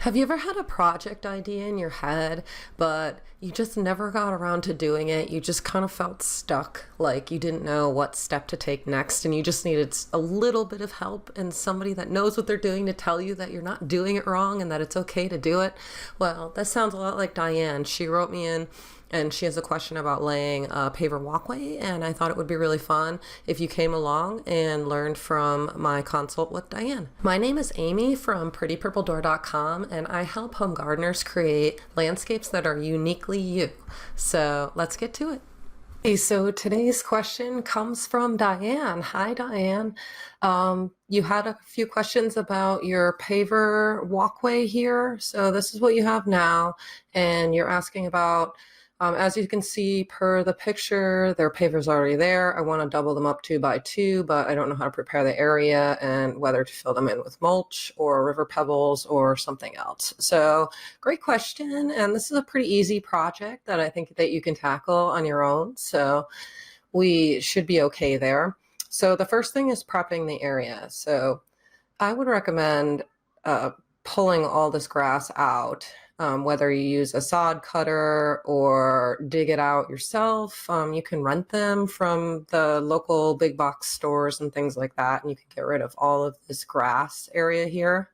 Have you ever had a project idea in your head, but you just never got around to doing it? You just kind of felt stuck, like you didn't know what step to take next, and you just needed a little bit of help and somebody that knows what they're doing to tell you that you're not doing it wrong and that it's okay to do it? Well, that sounds a lot like Diane. She wrote me in and she has a question about laying a paver walkway, and I thought it would be really fun if you came along and learned from my consult with Diane. My name is Amy from prettypurpledoor.com, and I help home gardeners create landscapes that are uniquely you. So let's get to it. Okay, so today's question comes from Diane. Hi, Diane. You had a few questions about your paver walkway here. So this is what you have now, and you're asking about as you can see per the picture, their paver's already there. I want to double them up 2x2, but I don't know how to prepare the area and whether to fill them in with mulch or river pebbles or something else. So great question. And this is a pretty easy project that I think that you can tackle on your own. So we should be okay there. So the first thing is prepping the area. So I would recommend pulling all this grass out. Whether you use a sod cutter or dig it out yourself, you can rent them from the local big box stores and things like that, and you can get rid of all of this grass area here.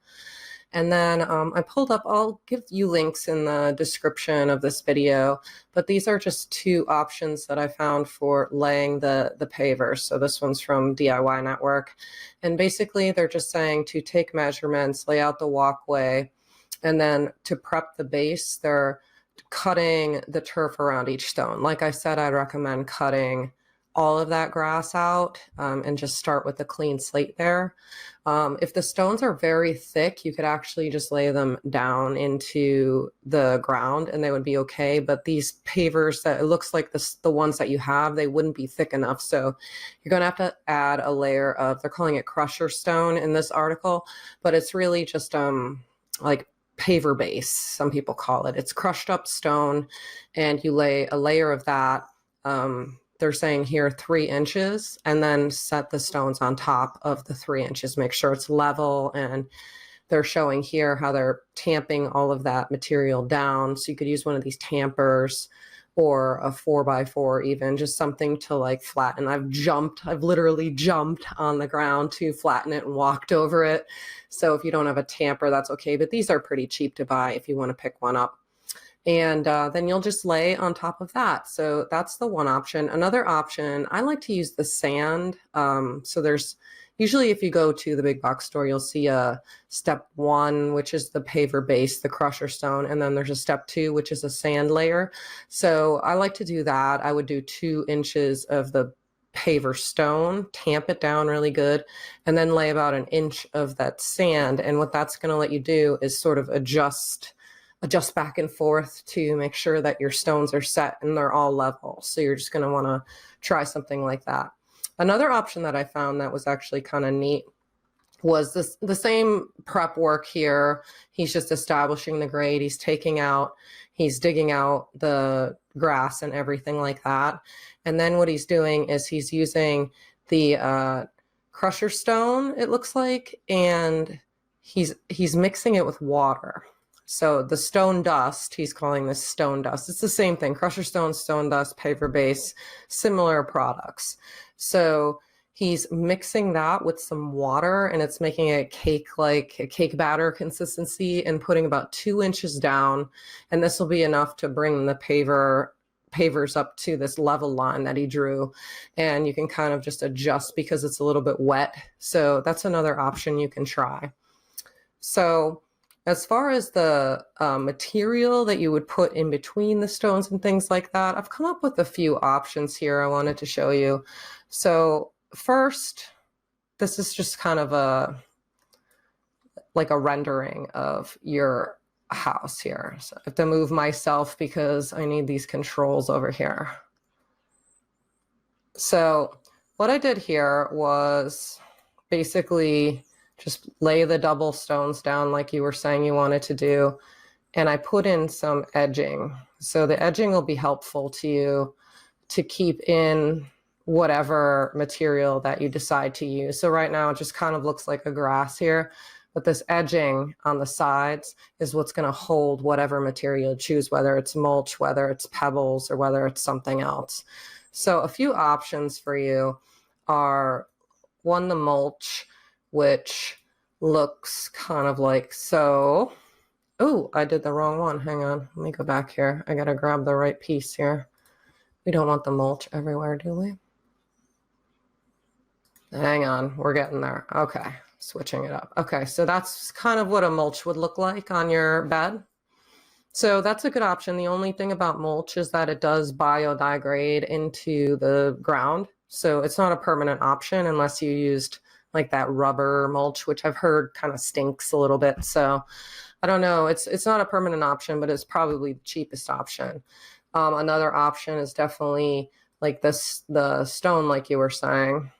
And then I pulled up, I'll give you links in the description of this video, but these are just two options that I found for laying the pavers. So this one's from DIY Network. And basically they're just saying to take measurements, lay out the walkway, and then to prep the base, they're cutting the turf around each stone. Like I said, I'd recommend cutting all of that grass out and just start with a clean slate there. If the stones are very thick, you could actually just lay them down into the ground and they would be okay. But these pavers that it looks like the ones that you have, they wouldn't be thick enough. So you're gonna have to add a layer of, they're calling it crusher stone in this article, but it's really just like paver base, some people call it. It's crushed up stone, and you lay a layer of that. They're saying here 3 inches, and then set the stones on top of the 3 inches. Make sure it's level, and they're showing here how they're tamping all of that material down. So you could use one of these tampers or a 4x4 even, just something to like flatten. I've literally jumped on the ground to flatten it and walked over it. So if you don't have a tamper, that's okay. But these are pretty cheap to buy if you want to pick one up. And then you'll just lay on top of that. So that's the one option. Another option, I like to use the sand. So there's usually if you go to the big box store, you'll see a step 1, which is the paver base, the crusher stone. And then there's a step 2, which is a sand layer. So I like to do that. I would do 2 inches of the paver stone, tamp it down really good, and then lay about 1 inch of that sand. And what that's going to let you do is sort of adjust back and forth to make sure that your stones are set and they're all level. So you're just going to want to try something like that. Another option that I found that was actually kind of neat was the same prep work here. He's just establishing the grade. He's digging out the grass and everything like that. And then what he's doing is he's using the crusher stone, it looks like, and he's mixing it with water. So the stone dust, he's calling this stone dust. It's the same thing, crusher stone, stone dust, paver base, similar products. So he's mixing that with some water, and it's making a cake batter consistency, and putting about 2 inches down. And this will be enough to bring the pavers up to this level line that he drew. And you can kind of just adjust because it's a little bit wet. So that's another option you can try. So as far as the material that you would put in between the stones and things like that, I've come up with a few options here I wanted to show you. So first, this is just kind of like a rendering of your house here. So I have to move myself because I need these controls over here. So what I did here was basically just lay the double stones down like you were saying you wanted to do. And I put in some edging. So the edging will be helpful to you to keep in whatever material that you decide to use. So right now it just kind of looks like a grass here, but this edging on the sides is what's going to hold whatever material you choose, whether it's mulch, whether it's pebbles, or whether it's something else. So a few options for you are, one, the mulch, which looks kind of like so. Oh, I did the wrong one. Hang on. Let me go back here. I got to grab the right piece here. We don't want the mulch everywhere, do we? Hang on. We're getting there. Okay. Switching it up. Okay. So that's kind of what a mulch would look like on your bed. So that's a good option. The only thing about mulch is that it does biodegrade into the ground. So it's not a permanent option unless you used like that rubber mulch, which I've heard kind of stinks a little bit. So I don't know. It's not a permanent option, but it's probably the cheapest option. Another option is definitely like the stone, like you were saying.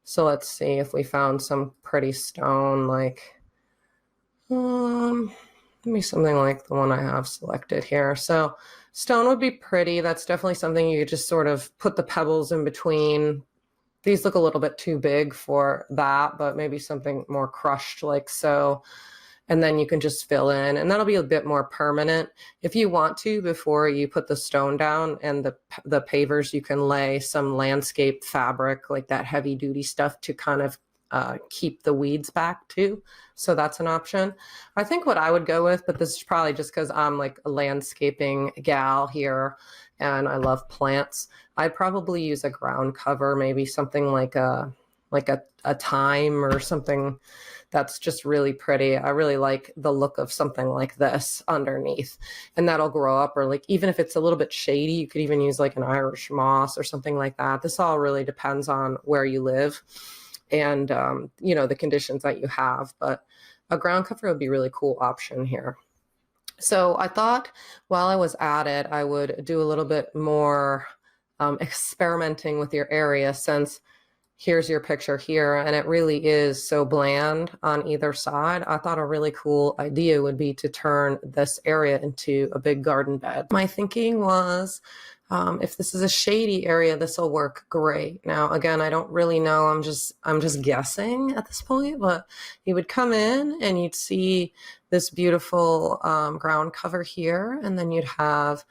So let's see if we found some pretty stone, like maybe something like the one I have selected here. So stone would be pretty. That's definitely something you could just sort of put the pebbles in between. These look a little bit too big for that, but maybe something more crushed like so. And then you can just fill in, and that'll be a bit more permanent. If you want to, before you put the stone down and the pavers, you can lay some landscape fabric, like that heavy duty stuff, to kind of keep the weeds back too. So that's an option. I think what I would go with, but this is probably just because I'm like a landscaping gal here and I love plants, I'd probably use a ground cover, maybe something like a thyme or something that's just really pretty. I really like the look of something like this underneath, and that'll grow up. Or like, even if it's a little bit shady, you could even use like an Irish moss or something like that. This all really depends on where you live and, you know, the conditions that you have, but a ground cover would be a really cool option here. So I thought while I was at it, I would do a little bit more experimenting with your area, since here's your picture here, and it really is so bland on either side. I thought a really cool idea would be to turn this area into a big garden bed. My thinking was, if this is a shady area, this will work great. Now, again, I don't really know. I'm just guessing at this point, but you would come in and you'd see this beautiful ground cover here, and then you'd have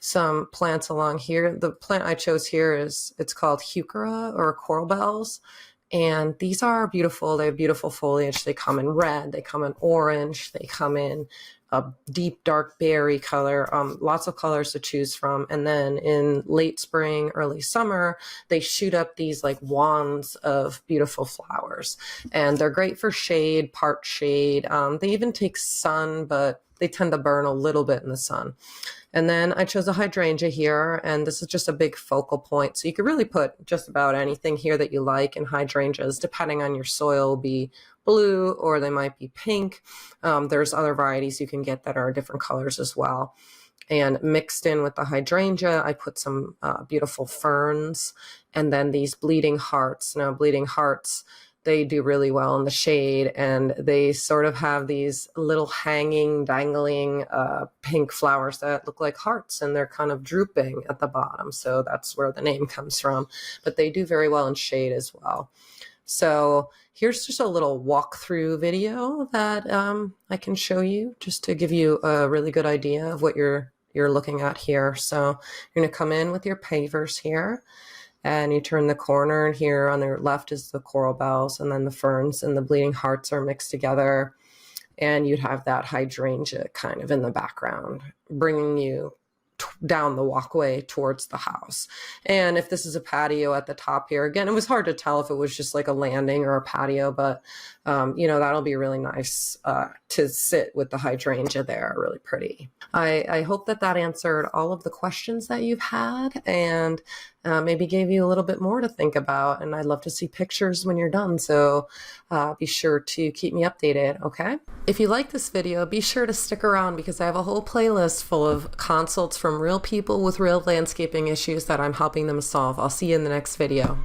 some plants along here. The plant I chose here it's called heuchera, or coral bells. And these are beautiful. They have beautiful foliage. They come in red, they come in orange, they come in a deep dark berry color, lots of colors to choose from. And then in late spring, early summer, they shoot up these like wands of beautiful flowers. And they're great for shade, part shade. They even take sun, but they tend to burn a little bit in the sun. And then I chose a hydrangea here, and this is just a big focal point. So you could really put just about anything here that you like. And hydrangeas, depending on your soil, will be blue or they might be pink. There's other varieties you can get that are different colors as well. And mixed in with the hydrangea, I put some beautiful ferns, and then these bleeding hearts. Now, bleeding hearts, they do really well in the shade, and they sort of have these little hanging, dangling pink flowers that look like hearts, and they're kind of drooping at the bottom. So that's where the name comes from. But they do very well in shade as well. So here's just a little walkthrough video that I can show you, just to give you a really good idea of what you're looking at here. So you're going to come in with your pavers here, and you turn the corner, and here on the left is the coral bells, and then the ferns and the bleeding hearts are mixed together. And you'd have that hydrangea kind of in the background, bringing you down the walkway towards the house. And if this is a patio at the top here, again, it was hard to tell if it was just like a landing or a patio, but you know, that'll be really nice to sit with the hydrangea there, really pretty. I hope that answered all of the questions that you've had, and maybe gave you a little bit more to think about. And I'd love to see pictures when you're done. So be sure to keep me updated, okay? If you like this video, be sure to stick around, because I have a whole playlist full of consults from real people with real landscaping issues that I'm helping them solve. I'll see you in the next video.